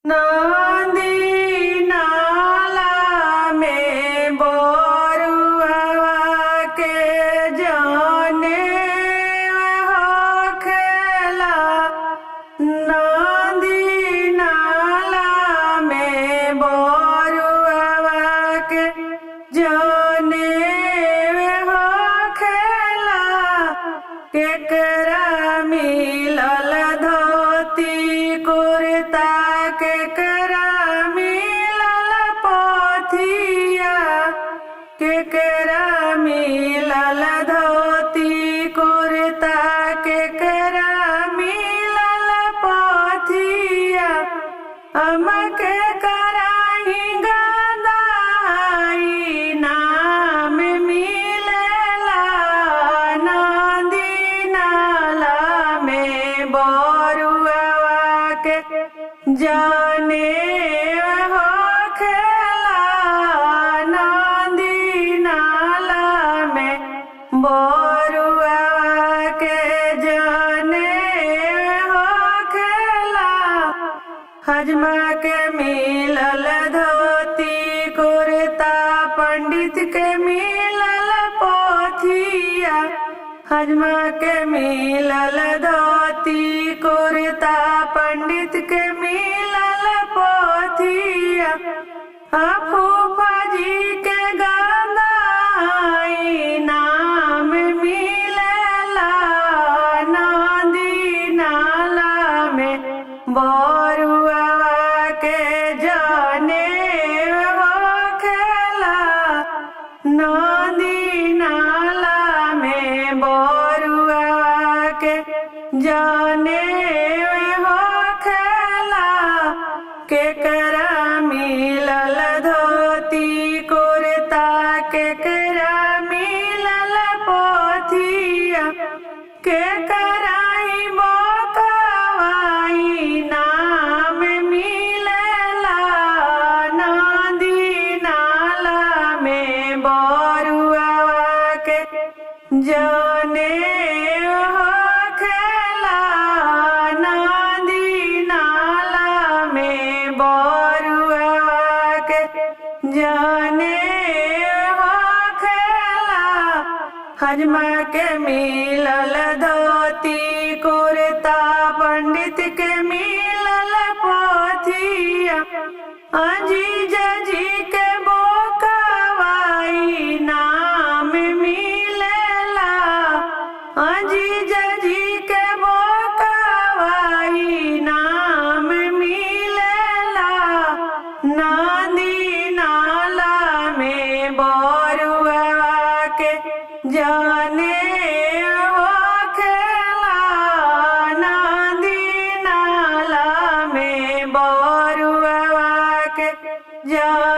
नदी नाला में बोरुआ के जाने होखेला। नदी नाला में बोरुआ के जाने होखेला। केकरा मिलल धोती कुर्ता, केकरा मिलल पोथिया। केकरा मिलल धोती कुर्ता, केकरा मिलल पोथिया। हमके कराही गदाई नाम मिलेला। नदी नाला में बोरुआ के जाने होखेला। नदी नाला में बोरुआ के जाने होखेला। हजमा के मिलल धोती कुर्ता, पंडित के मिलल पोथिया। हजमा के मिलल धोती कुर्ता, पंडित के मिलल पोथिया। फूफा जी के गदाई नाम मिलेला। नदी नाला में बोरुआ के जाने होखेला। नदी नाला में बोरुआ के जाने होखेला। केकरा मिलल धोती कुर्ता, केकरा मिलल पोथिया। केकरा ही बोकवाई नाम मिलेला। नदी नाला में बोरुआ के जाने होखेला। नदी नाला में बोरुआ के जाने होखेला। हजमा के मिलल धोती कुर्ता, पंडित के मिलल पोथिया। अजीजा जी के बोकवाई नाम मिलेला। अजीजा जी के बोकवाई नाम मिलेला। नदी नाला में बोरुआ के जाने होखेला। नदी नाला में बोरुआ के जाने